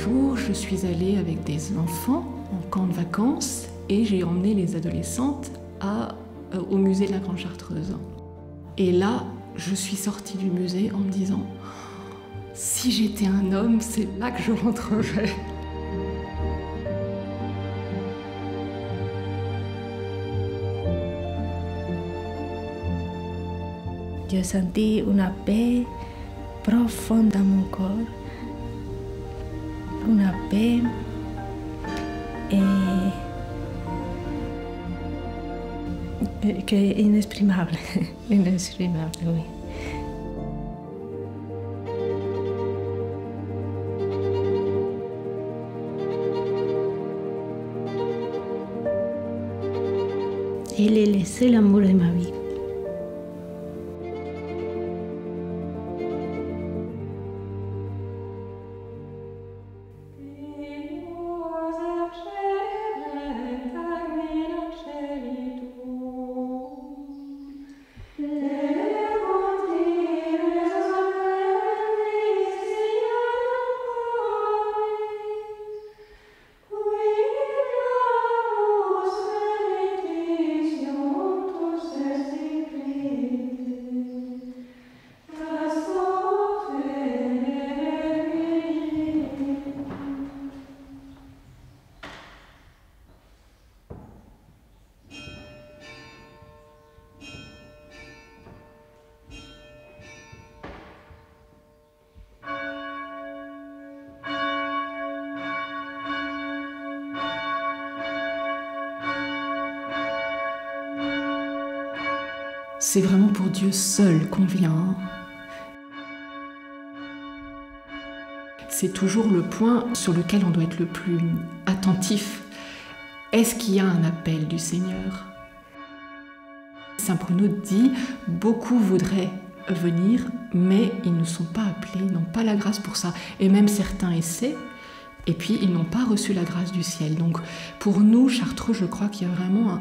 jour, je suis allée avec des enfants en camp de vacances et j'ai emmené les adolescentes au musée de la Grande Chartreuse. Et là, je suis sortie du musée en me disant « Si j'étais un homme, c'est là que je rentrerais ». J'ai senti une paix profonde dans mon corps, une paix inexprimable, inexprimable, oui. Il est le seul amour de ma vie. C'est vraiment pour Dieu seul qu'on vient. C'est toujours le point sur lequel on doit être le plus attentif. Est-ce qu'il y a un appel du Seigneur? Saint Bruno dit « Beaucoup voudraient venir, mais ils ne sont pas appelés, ils n'ont pas la grâce pour ça. Et même certains essaient, et puis ils n'ont pas reçu la grâce du ciel. » Donc pour nous, Chartreux, je crois qu'il y a vraiment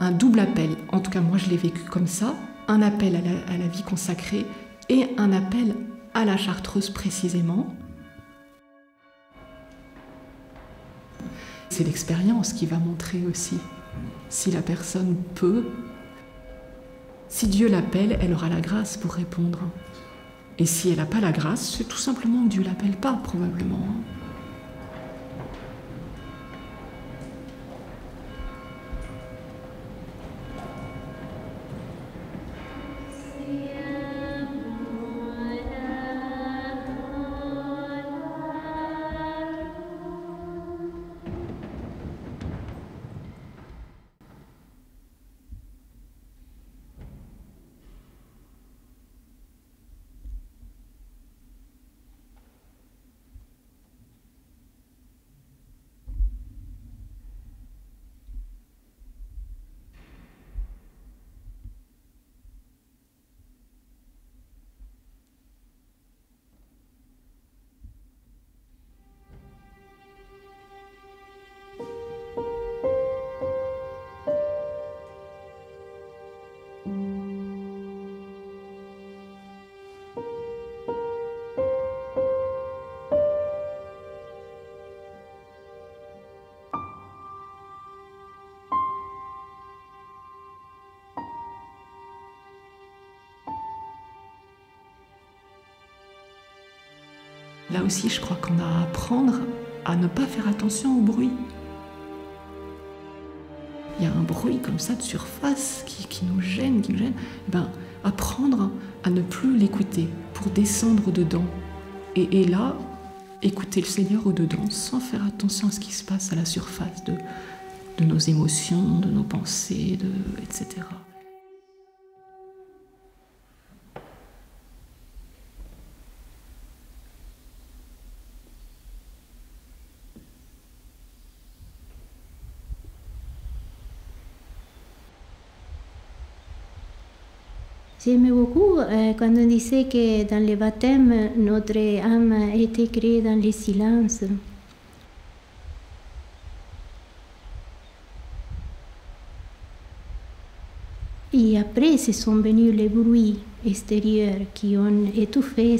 un double appel. En tout cas, moi je l'ai vécu comme ça, un appel à la vie consacrée et un appel à la Chartreuse précisément. C'est l'expérience qui va montrer aussi si la personne peut. Si Dieu l'appelle, elle aura la grâce pour répondre. Et si elle n'a pas la grâce, c'est tout simplement que Dieu ne l'appelle pas, probablement. Là aussi, je crois qu'on a à apprendre à ne pas faire attention au bruit. Il y a un bruit comme ça de surface qui nous gêne, Eh ben, apprendre à ne plus l'écouter pour descendre dedans. Et là, écouter le Seigneur au-dedans sans faire attention à ce qui se passe à la surface de nos émotions, de nos pensées, etc. J'aimais beaucoup quand on disait que dans le baptême, notre âme a été créée dans le silence. Et après, ce sont venus les bruits extérieurs qui ont étouffé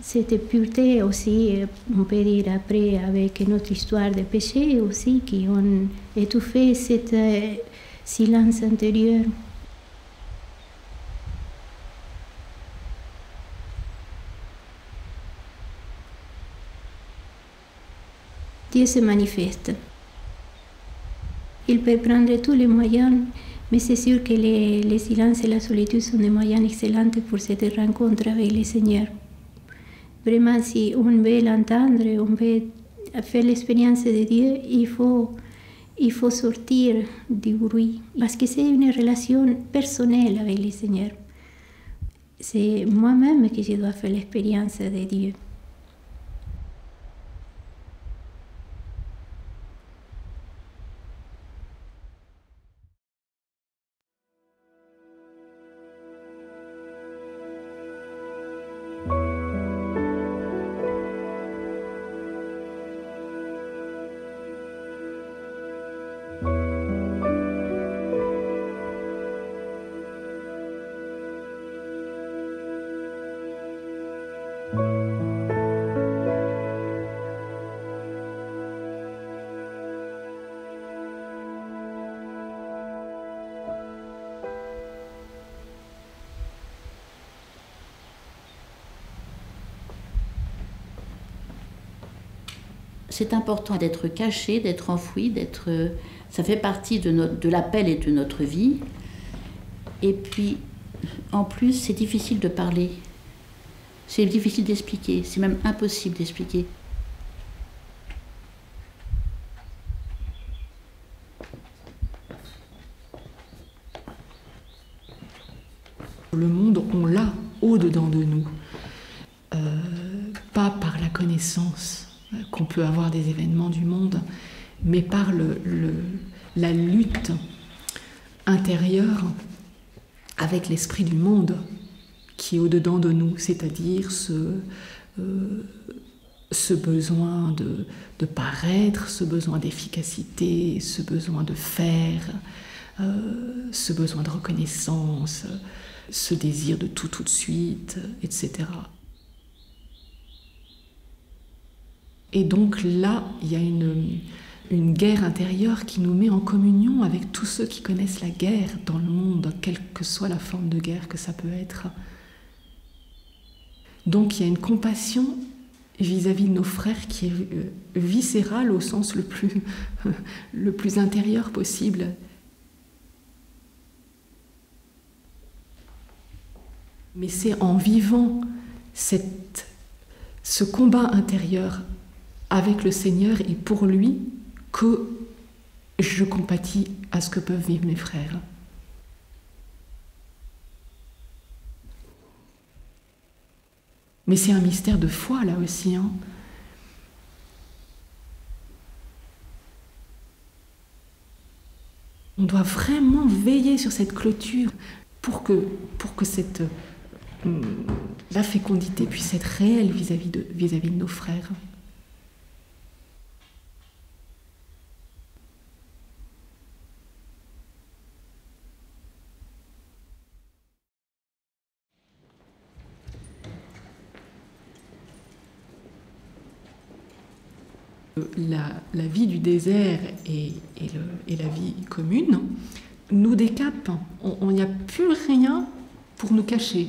Cette pureté aussi, on peut dire après, avec notre histoire de péché aussi, qui ont étouffé cet silence intérieur. Dieu se manifeste. Il peut prendre tous les moyens, mais c'est sûr que le silence et la solitude sont des moyens excellents pour cette rencontre avec le Seigneur. Vraiment, si on veut l'entendre, on veut faire l'expérience de Dieu, il faut sortir du bruit, parce que c'est une relation personnelle avec le Seigneur. C'est moi-même que je dois faire l'expérience de Dieu. C'est important d'être caché, d'être enfoui, ça fait partie de l'appel et de notre vie. Et puis, en plus, c'est difficile de parler. C'est difficile d'expliquer, c'est même impossible d'expliquer. Le monde, on l'a au-dedans de nous. Pas par la connaissance qu'on peut avoir des événements du monde, mais par la lutte intérieure avec l'esprit du monde qui est au-dedans de nous, c'est-à-dire ce besoin de paraître, ce besoin d'efficacité, ce besoin de faire, ce besoin de reconnaissance, ce désir de tout de suite, etc. Et donc là, il y a une guerre intérieure qui nous met en communion avec tous ceux qui connaissent la guerre dans le monde, quelle que soit la forme de guerre que ça peut être. Donc il y a une compassion vis-à-vis de nos frères qui est viscérale au sens le plus intérieur possible. Mais c'est en vivant ce combat intérieur avec le Seigneur et pour lui que je compatis à ce que peuvent vivre mes frères. Mais c'est un mystère de foi là aussi. On doit vraiment veiller sur cette clôture pour que la fécondité puisse être réelle vis-à-vis de nos frères. La vie du désert et la vie commune nous décapent. On n'y a plus rien pour nous cacher.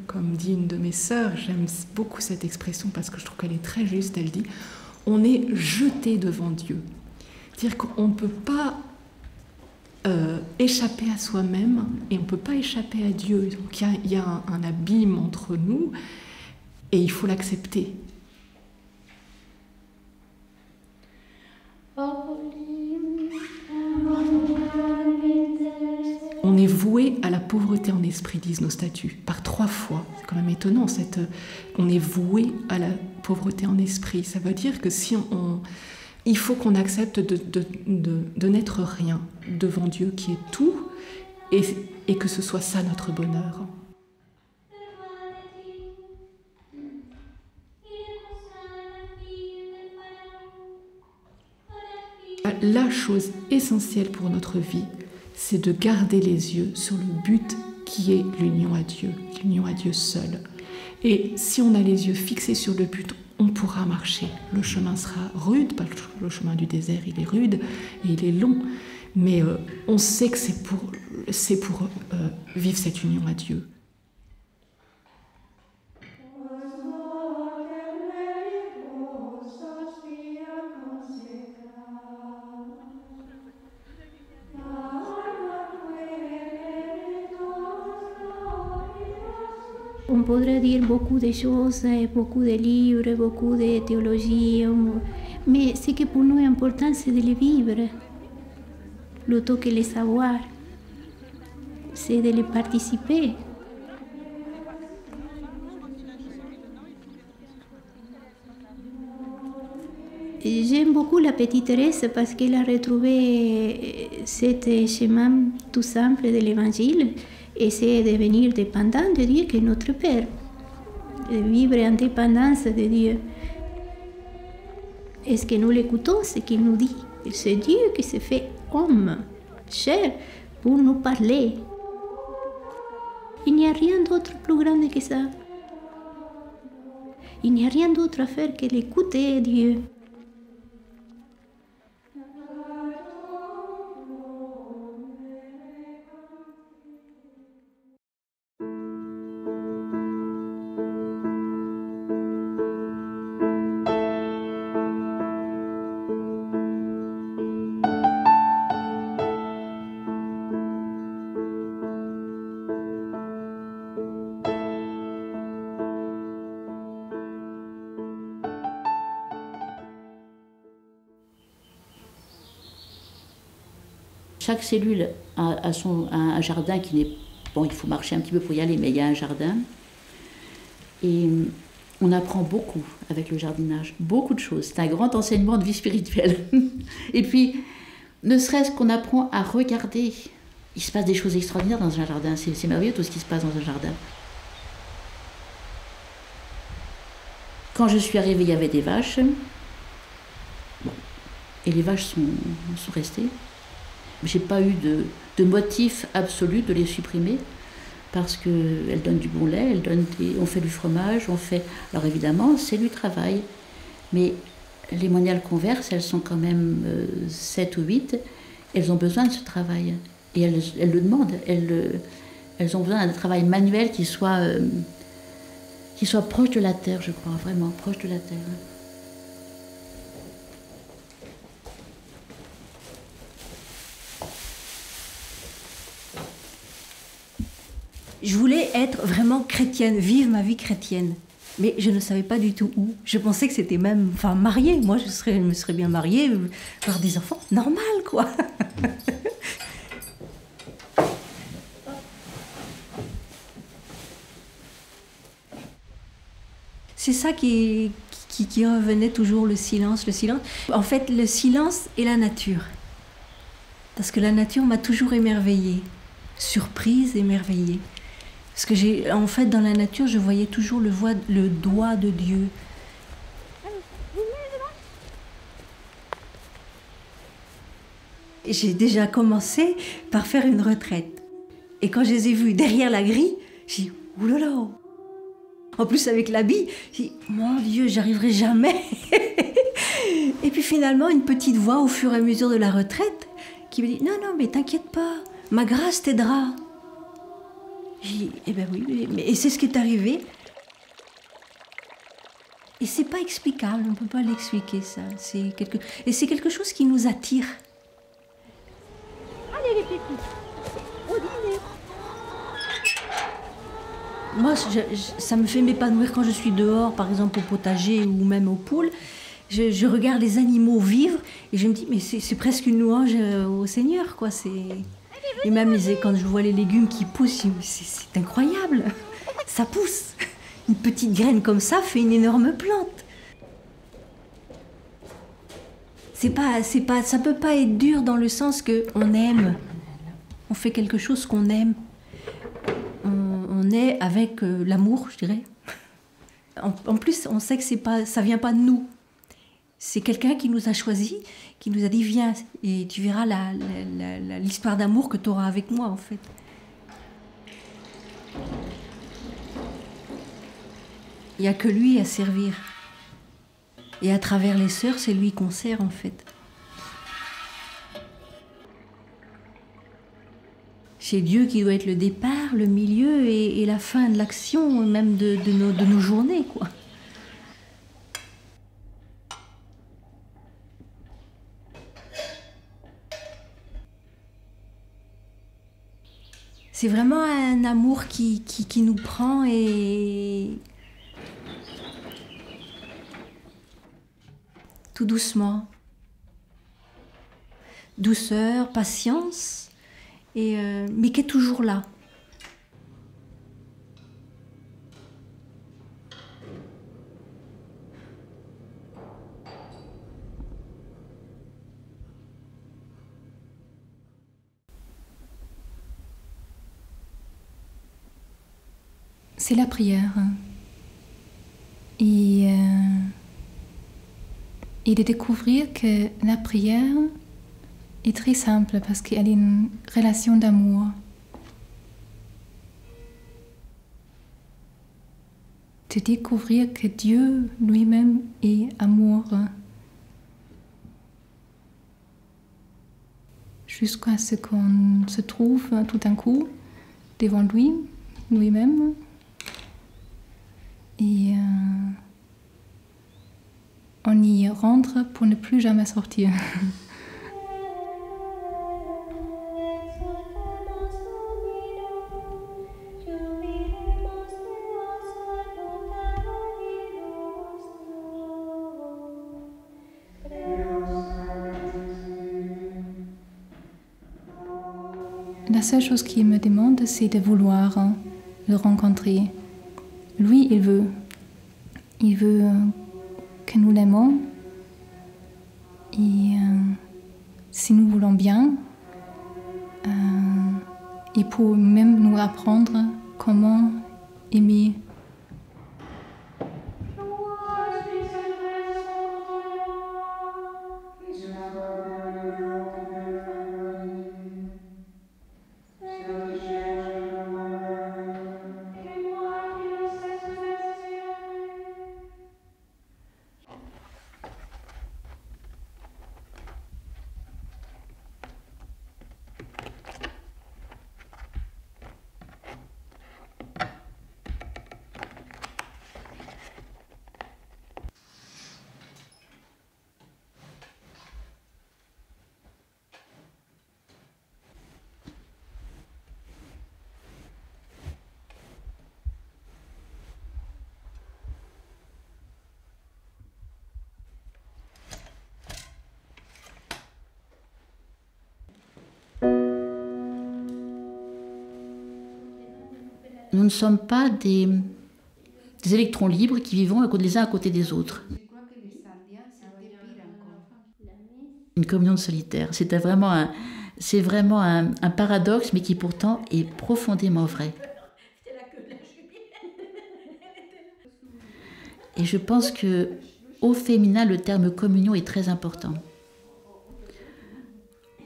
Comme dit une de mes sœurs, j'aime beaucoup cette expression parce que je trouve qu'elle est très juste, elle dit « on est jeté devant Dieu ». C'est-à-dire qu'on ne peut pas échapper à soi-même et on ne peut pas échapper à Dieu. Donc il y a un abîme entre nous et il faut l'accepter. On est voué à la pauvreté en esprit, disent nos statuts, par 3 fois. C'est quand même étonnant, on est voué à la pauvreté en esprit. Ça veut dire que il faut qu'on accepte de n'être rien devant Dieu qui est tout, et que ce soit ça notre bonheur. La chose essentielle pour notre vie, c'est de garder les yeux sur le but qui est l'union à Dieu seul. Et si on a les yeux fixés sur le but, on pourra marcher. Le chemin sera rude, le chemin du désert, il est rude et il est long, mais on sait que c'est pour vivre cette union à Dieu. On pourrait dire beaucoup de choses, beaucoup de livres, beaucoup de théologie, mais ce qui pour nous est important, c'est de les vivre, plutôt que les savoir, c'est de les participer. J'aime beaucoup la petite Thérèse parce qu'elle a retrouvé cet chemin tout simple de l'Évangile, et c'est devenir dépendant de Dieu qui est notre Père, de vivre en dépendance de Dieu. Est-ce que nous l'écoutons, ce qu'il nous dit? C'est Dieu qui s'est fait homme, chair, pour nous parler. Il n'y a rien d'autre plus grand que ça. Il n'y a rien d'autre à faire que l'écouter Dieu. Chaque cellule a un jardin qui n'est... Bon, il faut marcher un petit peu pour y aller, mais il y a un jardin. Et on apprend beaucoup avec le jardinage, beaucoup de choses. C'est un grand enseignement de vie spirituelle. Et puis, ne serait-ce qu'on apprend à regarder. Il se passe des choses extraordinaires dans un jardin. C'est merveilleux tout ce qui se passe dans un jardin. Quand je suis arrivée, il y avait des vaches. Bon. Et les vaches sont restées. Je n'ai pas eu de motif absolu de les supprimer parce qu'elles donnent du bon lait, on fait du fromage, Alors évidemment, c'est du travail. Mais les moniales qu'on verse, elles sont quand même 7 ou 8. Elles ont besoin de ce travail. Et elles le demandent. Elles ont besoin d'un travail manuel qui soit proche de la terre, je crois, vraiment proche de la terre. Je voulais être vraiment chrétienne, vivre ma vie chrétienne. Mais je ne savais pas du tout où. Je pensais que c'était même... Enfin, mariée. Moi, je me serais bien mariée, avoir des enfants. Normal, quoi. C'est ça qui revenait toujours, le silence. En fait, le silence et la nature. Parce que la nature m'a toujours émerveillée. Surprise, émerveillée. Parce que en fait, dans la nature, je voyais toujours le doigt de Dieu. J'ai déjà commencé par faire une retraite. Et quand je les ai vus derrière la grille, j'ai dit « Oulala !» En plus, avec l'habit, j'ai dit « Mon Dieu, j'arriverai jamais !» Et puis finalement, une petite voix au fur et à mesure de la retraite qui me dit « Non, non, mais t'inquiète pas, ma grâce t'aidera. » J'ai dit, eh ben oui, et c'est ce qui est arrivé. Et c'est pas explicable, on ne peut pas l'expliquer ça. Et c'est quelque chose qui nous attire. Allez les pépites, au dîner. Moi, ça me fait m'épanouir quand je suis dehors, par exemple au potager ou même aux poules. Je regarde les animaux vivre et je me dis, mais c'est presque une louange au Seigneur, quoi. Et même quand je vois les légumes qui poussent, c'est incroyable. Ça pousse. Une petite graine comme ça fait une énorme plante. Ça peut pas être dur dans le sens qu'on aime. On fait quelque chose qu'on aime. On est avec l'amour, je dirais. En plus, on sait que ça vient pas de nous. C'est quelqu'un qui nous a choisis, qui nous a dit « Viens, et tu verras l'histoire d'amour que tu auras avec moi, en fait. » Il n'y a que lui à servir. Et à travers les sœurs, c'est lui qu'on sert en fait. C'est Dieu qui doit être le départ, le milieu et la fin de l'action, même de nos journées, quoi. C'est vraiment un amour qui nous prend et tout doucement. Douceur, patience, mais qui est toujours là. C'est la prière. Et de découvrir que la prière est très simple parce qu'elle est une relation d'amour. De découvrir que Dieu lui-même est amour. Jusqu'à ce qu'on se trouve tout d'un coup devant lui-même. Et on y rentre pour ne plus jamais sortir. La seule chose qu'il me demande, c'est de vouloir le rencontrer. Lui, il veut que nous l'aimons. Et si nous voulons bien, il peut même nous apprendre comment aimer. Nous ne sommes pas des électrons libres qui vivons les uns à côté des autres. Une communion de solitaire. C'est vraiment un paradoxe, mais qui pourtant est profondément vrai. Et je pense que au féminin, le terme communion est très important.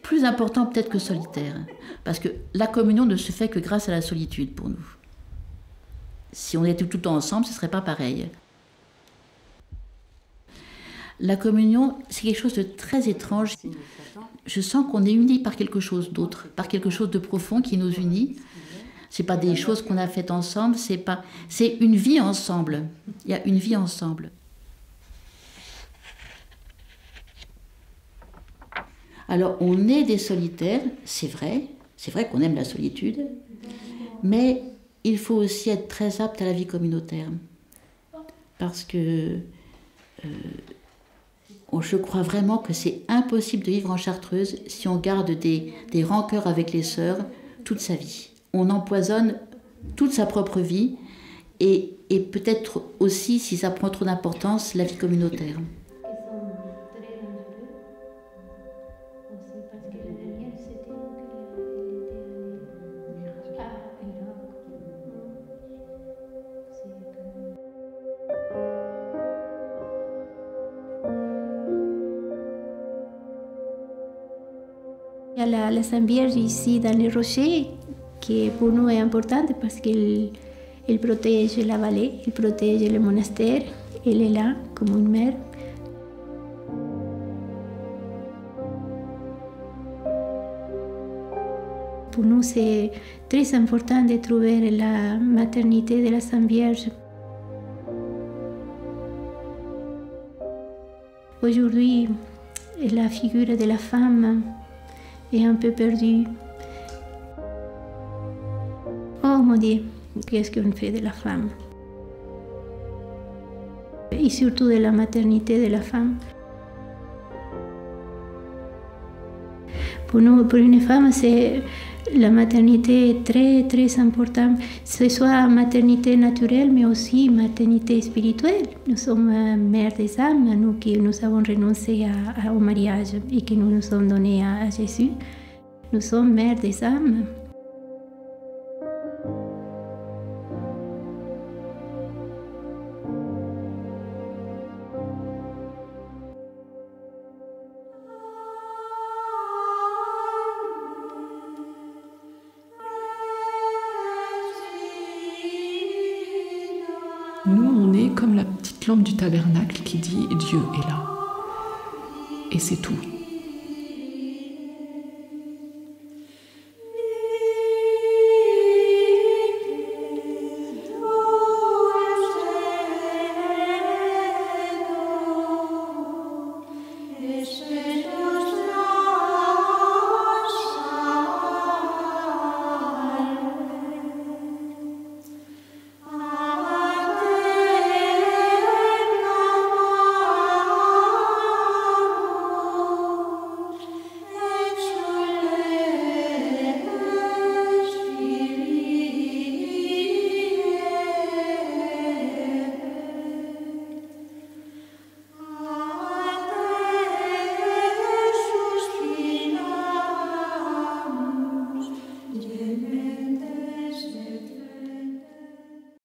Plus important peut-être que solitaire, parce que la communion ne se fait que grâce à la solitude pour nous. Si on était tout le temps ensemble, ce ne serait pas pareil. La communion, c'est quelque chose de très étrange. Je sens qu'on est unis par quelque chose d'autre, par quelque chose de profond qui nous unit. Ce n'est pas des choses qu'on a faites ensemble, c'est une vie ensemble. Il y a une vie ensemble. Alors, on est des solitaires, c'est vrai qu'on aime la solitude, mais il faut aussi être très apte à la vie communautaire. Parce que je crois vraiment que c'est impossible de vivre en Chartreuse si on garde des rancœurs avec les sœurs toute sa vie. On empoisonne toute sa propre vie et peut-être aussi, si ça prend trop d'importance, la vie communautaire. Il y a la Sainte Vierge ici dans les rochers qui pour nous est importante parce qu'elle Elle protège la vallée, elle protège le monastère. Elle est là comme une mère. Pour nous, c'est très important de trouver la maternité de la Sainte Vierge. Aujourd'hui, la figure de la femme est un peu perdue. Oh mon Dieu, qu'est-ce qu'on fait de la femme? Et surtout de la maternité de la femme. Pour nous, pour une femme, c'est la maternité est très très importante. Que ce soit maternité naturelle, mais aussi maternité spirituelle. Nous sommes mères des âmes, nous qui nous avons renoncé au mariage et que nous nous sommes donnés à Jésus. Nous sommes mères des âmes. Nous, on est comme la petite lampe du tabernacle qui dit « Dieu est là ». Et c'est tout.